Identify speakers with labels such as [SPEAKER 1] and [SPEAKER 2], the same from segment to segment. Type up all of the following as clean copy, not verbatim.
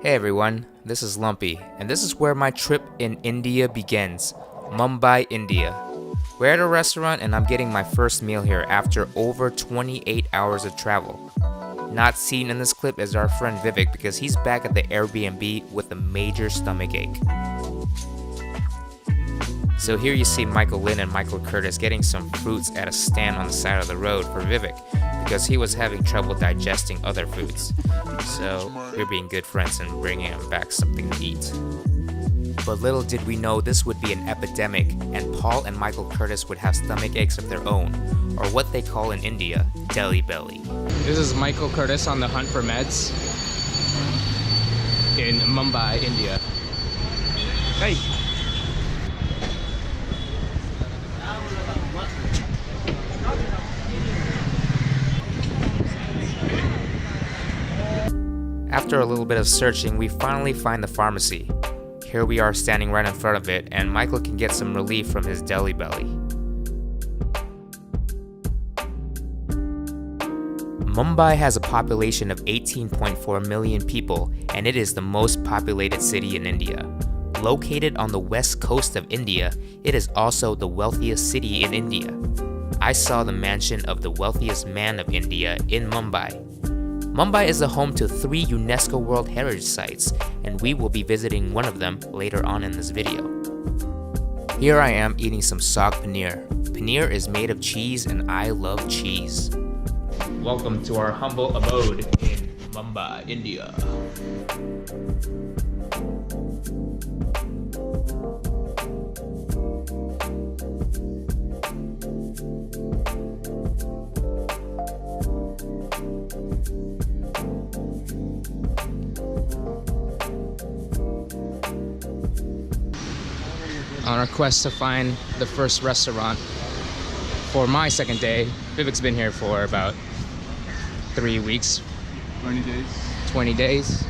[SPEAKER 1] Hey everyone, this is Lumpy, and this is where my trip in India begins, Mumbai, India. We're at a restaurant and I'm getting my first meal here after over 28 hours of travel. Not seen in this clip is our friend Vivek because he's back at the Airbnb with a major stomach ache. So here you see Michael Lynn and Michael Curtis getting some fruits at a stand on the side of the road for Vivek because he was having trouble digesting other foods. So we're being good friends and bringing him back something to eat. But little did we know this would be an epidemic and Paul and Michael Curtis would have stomach aches of their own, or what they call in India, deli belly.
[SPEAKER 2] This is Michael Curtis on the hunt for meds in Mumbai, India. Hey!
[SPEAKER 1] After a little bit of searching, we finally find the pharmacy. Here we are standing right in front of it, and Michael can get some relief from his deli belly. Mumbai has a population of 18.4 million people, and it is the most populated city in India. Located on the west coast of India, it is also the wealthiest city in India. I saw the mansion of the wealthiest man of India in Mumbai. Mumbai is the home to 3 UNESCO World Heritage Sites, and we will be visiting one of them later on in this video. Here I am eating some saag paneer. Paneer is made of cheese and I love cheese. Welcome to our humble abode in Mumbai, India.
[SPEAKER 2] On our quest to find the first restaurant for my second day. Vivek's been here for about 3 weeks.
[SPEAKER 3] 20 days.
[SPEAKER 2] 20 days.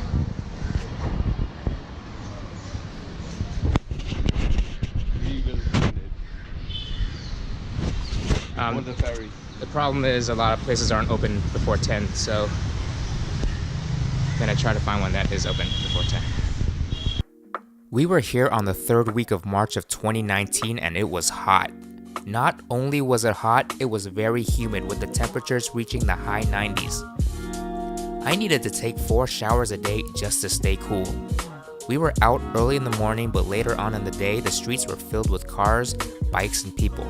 [SPEAKER 3] We will find it. On the ferry.
[SPEAKER 2] The problem is a lot of places aren't open before 10, so then I try to find one that is open before 10.
[SPEAKER 1] We were here on the 3rd week of March of 2019 and it was hot. Not only was it hot, it was very humid with the temperatures reaching the high 90s. I needed to take 4 showers a day just to stay cool. We were out early in the morning, but later on in the day, the streets were filled with cars, bikes, and people.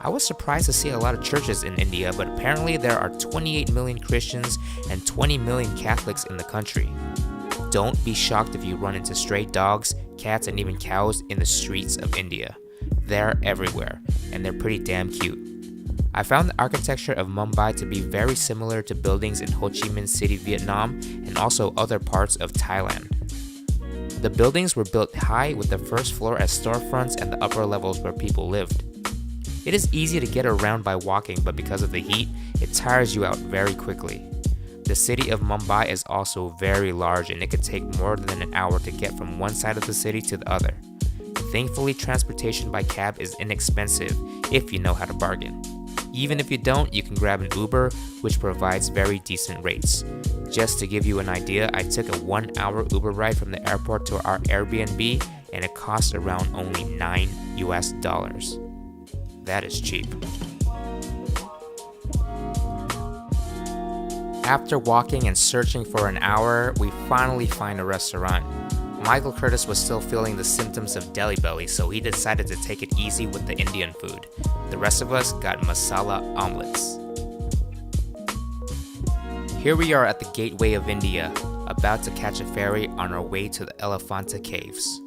[SPEAKER 1] I was surprised to see a lot of churches in India, but apparently there are 28 million Christians and 20 million Catholics in the country. Don't be shocked if you run into stray dogs, cats, and even cows in the streets of India. They're everywhere, and they're pretty damn cute. I found the architecture of Mumbai to be very similar to buildings in Ho Chi Minh City, Vietnam, and also other parts of Thailand. The buildings were built high with the first floor as storefronts and the upper levels where people lived. It is easy to get around by walking, but because of the heat, it tires you out very quickly. The city of Mumbai is also very large and it could take more than an hour to get from one side of the city to the other. Thankfully, transportation by cab is inexpensive if you know how to bargain. Even if you don't, you can grab an Uber, which provides very decent rates. Just to give you an idea, I took a 1-hour Uber ride from the airport to our Airbnb and it cost around only $9 US. That is cheap. After walking and searching for an hour, we finally find a restaurant. Michael Curtis was still feeling the symptoms of deli belly, so he decided to take it easy with the Indian food. The rest of us got masala omelets. Here we are at the gateway of India, about to catch a ferry on our way to the Elephanta caves.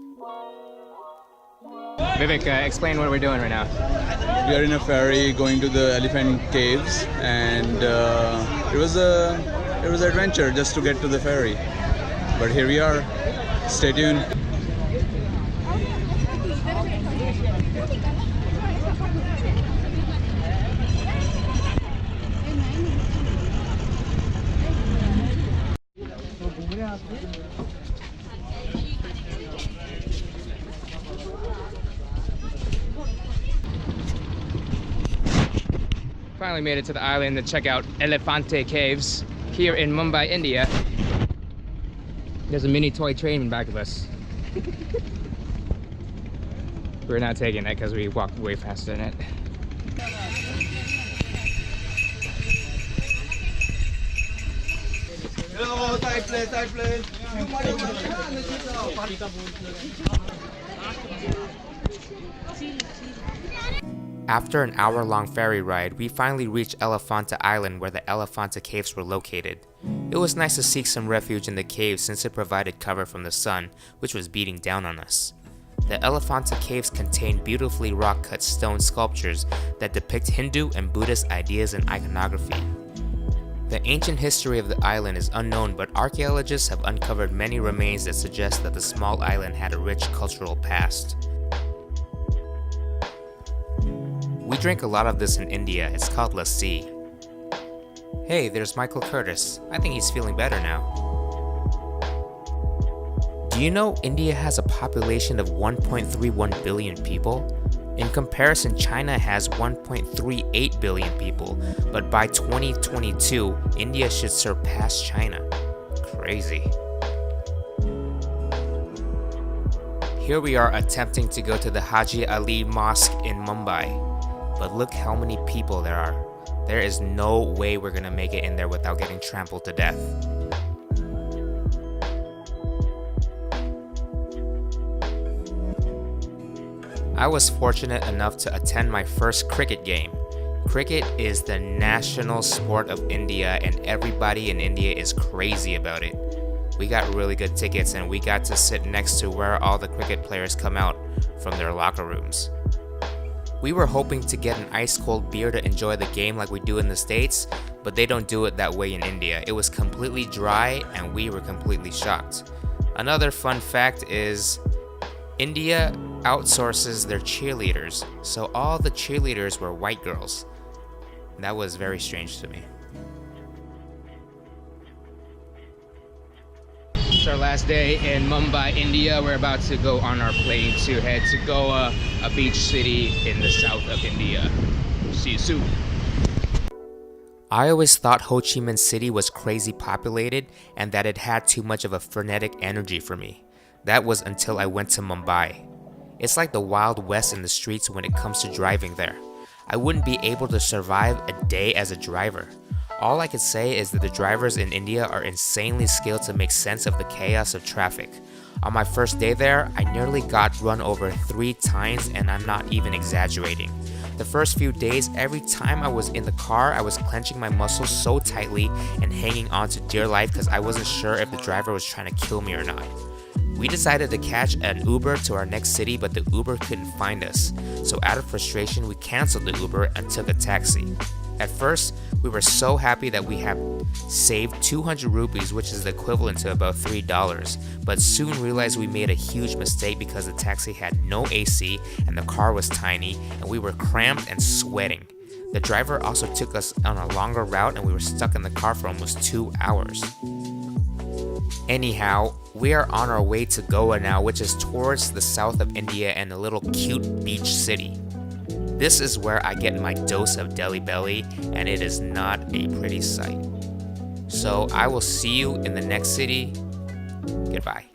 [SPEAKER 2] Vivek, explain what we're doing right now.
[SPEAKER 3] We are in a ferry going to the elephant caves, and it was an adventure just to get to the ferry. But here we are. Stay tuned.
[SPEAKER 2] Finally made it to the island to check out Elephanta caves here in Mumbai, India. There's a mini toy train in back of us. We're not taking it because we walked way faster than it.
[SPEAKER 3] Hello, side play, side play.
[SPEAKER 1] After an hour-long ferry ride, we finally reached Elephanta Island where the Elephanta caves were located. It was nice to seek some refuge in the caves since it provided cover from the sun, which was beating down on us. The Elephanta caves contain beautifully rock-cut stone sculptures that depict Hindu and Buddhist ideas and iconography. The ancient history of the island is unknown, but archaeologists have uncovered many remains that suggest that the small island had a rich cultural past. We drink a lot of this in India. It's called lassi. Hey, there's Michael Curtis. I think he's feeling better now. Do you know India has a population of 1.31 billion people? In comparison, China has 1.38 billion people, but by 2022, India should surpass China. Crazy. Here we are attempting to go to the Haji Ali Mosque in Mumbai, but look how many people there are. There is no way we're gonna make it in there without getting trampled to death. I was fortunate enough to attend my first cricket game. Cricket is the national sport of India and everybody in India is crazy about it. We got really good tickets and we got to sit next to where all the cricket players come out from their locker rooms. We were hoping to get an ice cold beer to enjoy the game like we do in the States, but they don't do it that way in India. It was completely dry and we were completely shocked. Another fun fact is India outsources their cheerleaders, so all the cheerleaders were white girls. That was very strange to me.
[SPEAKER 2] It's our last day in Mumbai, India. We're about to go on our plane to head to Goa, a beach city in the south of India. See you soon.
[SPEAKER 1] I always thought Ho Chi Minh City was crazy populated and that it had too much of a frenetic energy for me. That was until I went to Mumbai. It's like the Wild West in the streets when it comes to driving there. I wouldn't be able to survive a day as a driver. All I could say is that the drivers in India are insanely skilled to make sense of the chaos of traffic. On my first day there, I nearly got run over 3 times and I'm not even exaggerating. The first few days, every time I was in the car, I was clenching my muscles so tightly and hanging on to dear life because I wasn't sure if the driver was trying to kill me or not. We decided to catch an Uber to our next city, but the Uber couldn't find us. So out of frustration, we canceled the Uber and took a taxi. At first, we were so happy that we had saved 200 rupees, which is the equivalent to about $3, but soon realized we made a huge mistake because the taxi had no AC and the car was tiny and we were cramped and sweating. The driver also took us on a longer route and we were stuck in the car for almost 2 hours. Anyhow, we are on our way to Goa now, which is towards the south of India and a little cute beach city. This is where I get my dose of Delhi belly, and it is not a pretty sight. So I will see you in the next city. Goodbye.